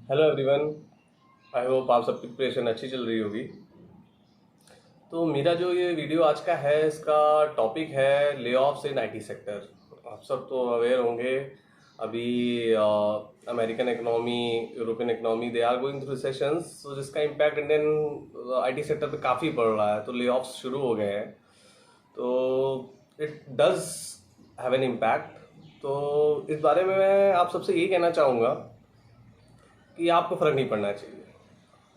Hello everyone. I hope आप सबकी preparation अच्छी चल रही होगी। तो मेरा जो ये वीडियो आज का है, इसका टॉपिक है ले ऑफ्स इन आईटी सेक्टर। आप सब तो अवेयर होंगे, अभी American economy, European economy, they are going through recessions, तो जिसका इम्पैक्ट इंडियन आईटी सेक्टर पे काफ़ी पड़ रहा है। तो ले ऑफ्स शुरू हो गए हैं, तो it does have an impact. तो इस बारे में मैं आप सबसे यही कहना चाहूँगा कि आपको फ़र्क नहीं पड़ना चाहिए।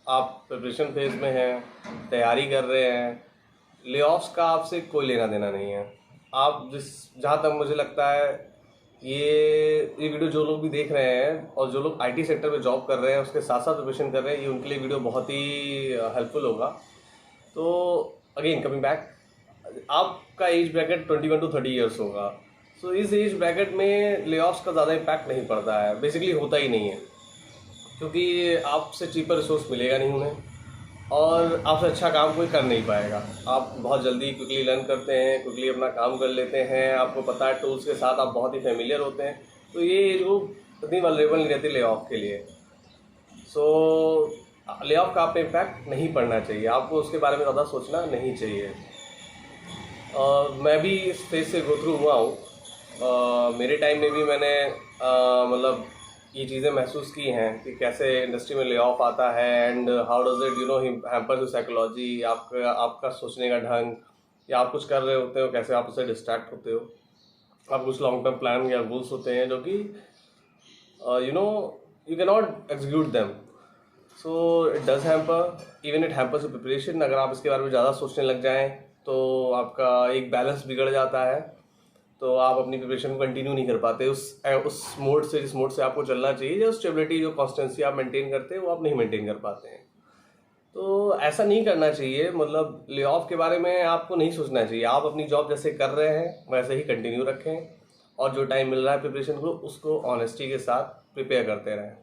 आप प्रिपरेशन फेज में हैं, तैयारी कर रहे हैं, ले-ऑफ्स का आपसे कोई लेना देना नहीं है। आप जिस जहाँ तक मुझे लगता है, ये वीडियो जो लोग भी देख रहे हैं और जो लोग आईटी सेक्टर में जॉब कर रहे हैं, उसके साथ साथ प्रिपरेशन कर रहे हैं, ये उनके लिए वीडियो बहुत ही हेल्पफुल होगा। तो अगेन कमिंग बैक, आपका एज ब्रैकेट 21 to 30 ईयर्स होगा। सो इस एज ब्रैकेट में ले-ऑफ्स का ज़्यादा इम्पैक्ट नहीं पड़ता है, बेसिकली होता ही नहीं है, क्योंकि आपसे चीपर रिसोर्स मिलेगा नहीं उन्हें और आपसे अच्छा काम कोई कर नहीं पाएगा। आप बहुत जल्दी क्विकली लर्न करते हैं, क्विकली अपना काम कर लेते हैं, आपको पता है टूल्स के साथ आप बहुत ही फेमिलियर होते हैं, तो ये एज ग्रुप इतनी वल्नरेबल नहीं रहती ले ऑफ के लिए। सो ले ऑफ का आप पे इम्पैक्ट नहीं पड़ना चाहिए, आपको उसके बारे में ज़्यादा सोचना नहीं चाहिए। मैं भी इस फेज से गो थ्रू हुआ हूँ। मेरे टाइम में भी मैंने मतलब ये चीज़ें महसूस की हैं कि कैसे इंडस्ट्री में ले ऑफ आता है and how does it hampers your psychology, आपका सोचने का ढंग, या आप कुछ कर रहे होते हो कैसे आप उससे डिस्ट्रैक्ट होते हो। आप कुछ लॉन्ग टर्म प्लान या गोल्स होते हैं जो कि you can not execute them. So it does hamper, even it hampers your preparation. अगर आप इसके बारे में ज़्यादा सोचने लग जाएं तो आपका एक बैलेंस बिगड़ जाता है, तो आप अपनी प्रिपरेशन को कंटिन्यू नहीं कर पाते उस मोड से, जिस मोड से आपको चलना चाहिए, जो स्टेबिलिटी, जो कॉन्स्टेंसी आप मेंटेन करते हैं, वो आप नहीं मेंटेन कर पाते हैं। तो ऐसा नहीं करना चाहिए। मतलब ले ऑफ के बारे में आपको नहीं सोचना चाहिए। आप अपनी जॉब जैसे कर रहे हैं वैसे ही कंटिन्यू रखें, और जो टाइम मिल रहा है प्रिपरेशन को, उसको ऑनेस्टी के साथ प्रिपेयर करते रहें।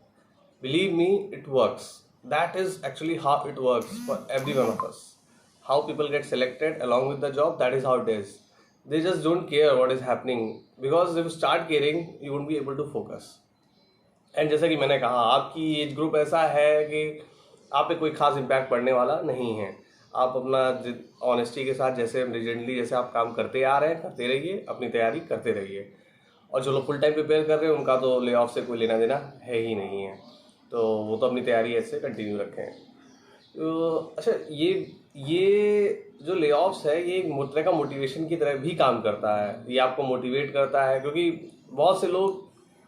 Believe me, it works. That is actually how it works for every one of us. How people get selected along with the job, that is how it is. They just don't care what is happening, because if you start caring you won't be able to focus. And जैसा कि मैंने कहा, आपकी age group ऐसा है कि आप पे कोई खास इम्पैक्ट पड़ने वाला नहीं है। आप अपना ऑनेस्टी के साथ, जैसे रिजेंटली जैसे आप काम करते आ रहे हैं, करते रहिए, अपनी तैयारी करते रहिए। और जो लोग फुल टाइम प्रिपेयर कर रहे हैं उनका तो ले ऑफ से कोई लेना देना है ही नहीं है, तो वो तो अपनी तैयारी ऐसे कंटिन्यू रखें। तो अच्छा, ये जो ले ऑफ्स है, ये एक तरह का मोटिवेशन की तरह भी काम करता है। ये आपको मोटिवेट करता है, क्योंकि बहुत से लोग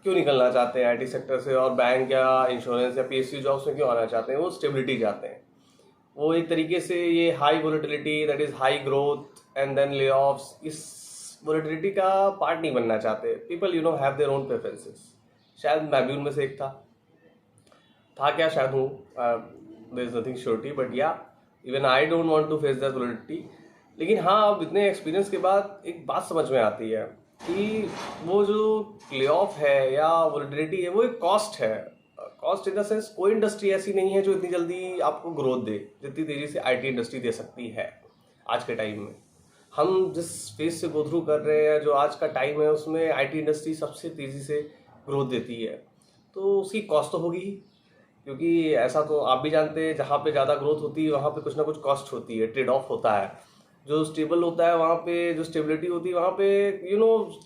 क्यों निकलना चाहते हैं आईटी सेक्टर से, और बैंक या इंश्योरेंस या पीएसयू जॉब्स में क्यों आना चाहते हैं? वो स्टेबिलिटी चाहते हैं। वो एक तरीके से ये high volatility, that is high growth and then layoffs, इस वोलेटिलिटी का पार्ट नहीं बनना चाहते। People have their own preferences. शायद मैं भी उनमें से एक था क्या, शायद हूँ, there is nothing surety, but या even I don't want to face that volatility. लेकिन हाँ, अब इतने एक्सपीरियंस के बाद एक बात समझ में आती है कि वो जो ले ऑफ है या वोलेटिलिटी है, वो एक कॉस्ट है। कॉस्ट इन द सेंस, कोई इंडस्ट्री ऐसी नहीं है जो इतनी जल्दी आपको ग्रोथ दे जितनी तेजी से आईटी इंडस्ट्री दे सकती है आज के टाइम में। हम जिस फेज से गो थ्रू कर रहे हैं, जो आज का टाइम है, उसमें आईटी इंडस्ट्री सबसे तेज़ी से ग्रोथ देती है, तो उसकी कॉस्ट तो होगी ही। क्योंकि ऐसा तो आप भी जानते हैं, जहाँ पे ज़्यादा ग्रोथ होती है वहाँ पे कुछ ना कुछ कॉस्ट होती है, ट्रेड ऑफ होता है। जो स्टेबल होता है वहाँ पे, जो स्टेबिलिटी होती है वहाँ पे,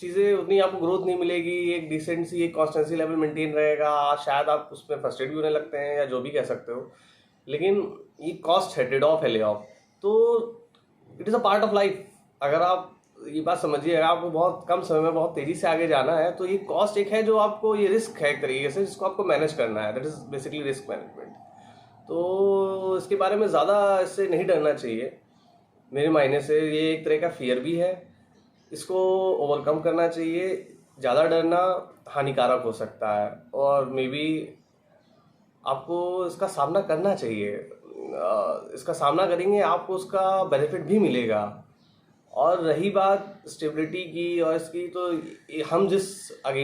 चीज़ें उतनी आपको ग्रोथ नहीं मिलेगी। एक डिसेंट सी, एक कॉन्स्टेंसी लेवल मेंटेन रहेगा। शायद आप उसमें फ्रस्ट्रेट भी होने लगते हैं, या जो भी कह सकते हो, लेकिन ये कॉस्ट है, ट्रेड ऑफ है ले ऑफ। तो it is a part of life. अगर आप ये बात समझिए, अगर आपको बहुत कम समय में बहुत तेज़ी से आगे जाना है, तो ये कॉस्ट एक है जो आपको, ये रिस्क है एक तरीके से, जिसको आपको मैनेज करना है। That is basically risk management. तो इसके बारे में ज़्यादा इससे नहीं डरना चाहिए मेरे मायने से। ये एक तरह का फियर भी है, इसको ओवरकम करना चाहिए। ज़्यादा डरना हानिकारक हो सकता है, और मे बी आपको इसका सामना करना चाहिए। इसका सामना करेंगे, आपको उसका बेनिफिट भी मिलेगा। और रही बात स्टेबिलिटी की और इसकी, तो हम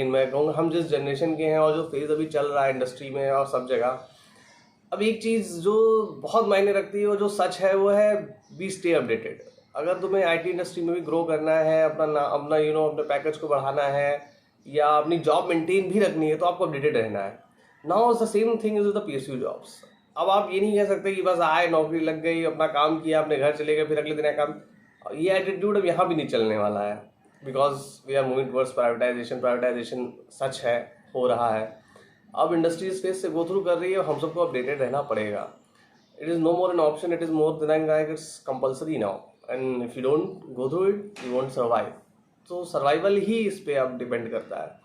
मैं कहूँगा, हम जिस जनरेशन के हैं और जो फेज़ अभी चल रहा है इंडस्ट्री में और सब जगह, अब एक चीज़ जो बहुत मायने रखती है और जो सच है, वो है बी स्टे अपडेटेड। अगर तुम्हें आईटी इंडस्ट्री में भी ग्रो करना है, अपना अपने पैकेज को बढ़ाना है, या अपनी जॉब मेंटेन भी रखनी है, तो आपको अपडेटेड रहना है। Now the same thing is with the PSU jobs. अब आप ये नहीं कह सकते कि बस आए, नौकरी लग गई, अपना काम किया, अपने घर चले गए, फिर अगले दिन आए काम। ये एटीट्यूड अब यहाँ भी नहीं चलने वाला है, because we are moving towards privatisation. Privatisation सच है, हो रहा है। अब इंडस्ट्री इस फेज से गो थ्रू कर रही है, हम सबको अपडेटेड रहना पड़ेगा। It is no more an option, it is more than like it's compulsory now, and if you don't go through it you won't survive. तो सर्वाइवल ही इस पे अब डिपेंड करता है।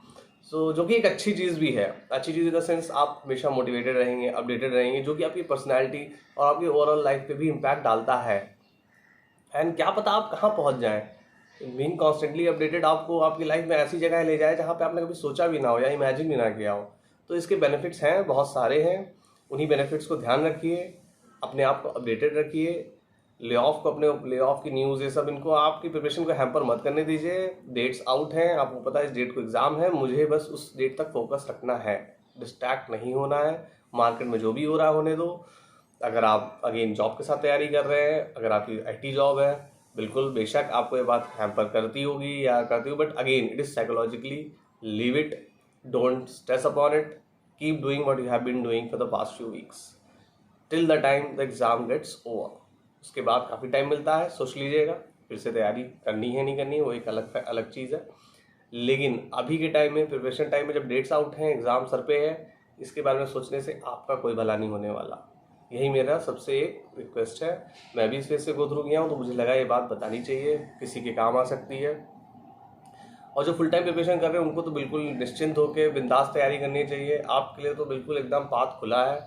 सो जो कि एक अच्छी चीज़ भी है। अच्छी चीज़ इन द सेंस आप हमेशा मोटिवेटेड रहेंगे, अपडेटेड रहेंगे, जो कि आपकी पर्सनैलिटी और आपकी ओवरऑल लाइफ पे भी इम्पैक्ट डालता है। एंड क्या पता आप कहाँ पहुँच जाएं। बीइंग कॉन्स्टेंटली अपडेटेड आपको आपकी लाइफ में ऐसी जगह ले जाए जहाँ पे आपने कभी सोचा भी ना हो या इमेजिन भी ना किया हो। तो इसके बेनिफिट्स हैं, बहुत सारे हैं। उन्हीं बेनिफिट्स को ध्यान रखिए, अपने आप को अपडेटेड रखिए। ले ऑफ को, अपने ले ऑफ की न्यूज़, ये सब इनको आपकी प्रिपरेशन को हैम्पर मत करने दीजिए। डेट्स आउट हैं, आपको पता है इस डेट को एग्जाम है, मुझे बस उस डेट तक फोकस रखना है, डिस्ट्रैक्ट नहीं होना है। मार्केट में जो भी हो रहा है होने दो। अगर आप अगेन जॉब के साथ तैयारी कर रहे हैं, अगर आपकी IT जॉब है, बिल्कुल बेशक आपको ये बात हैम्पर करती होगी या करती हो, but again it is psychologically, leave it, don't stress upon it, keep doing what you have been doing for the past few weeks till the time the exam gets over. उसके बाद काफ़ी time मिलता है, सोच लीजिएगा फिर से तैयारी करनी है नहीं करनी है, वो एक अलग चीज़ है। लेकिन अभी के टाइम में, प्रिपरेशन टाइम में, जब डेट्स आउट हैं, एग्जाम सर पे है, इसके बारे में सोचने से आपका कोई भला नहीं होने वाला। यही मेरा सबसे एक रिक्वेस्ट है। मैं भी इस फेज से गो थ्रू गया हूँ, तो मुझे लगा ये बात बतानी चाहिए, किसी के काम आ सकती है। और जो फुल टाइम प्रिपरेशन कर रहे हैं उनको तो बिल्कुल निश्चिंत होकर बिंदास तैयारी करनी चाहिए। आपके लिए तो बिल्कुल एकदम पाथ खुला है।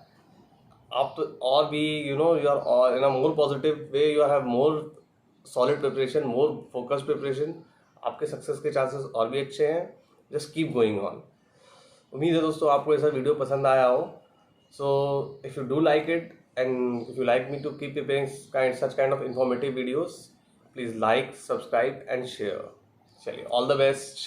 आप तो और भी you are in a more positive way, you have more solid preparation, more focused preparation. आपके सक्सेस के चांसेस और भी अच्छे हैं। Just keep going on. उम्मीद है दोस्तों आपको ऐसा वीडियो पसंद आया हो। So if you do like it, and if you like me to keep preparing such kind of informative videos, please like, subscribe and share. Chaliye, all the best.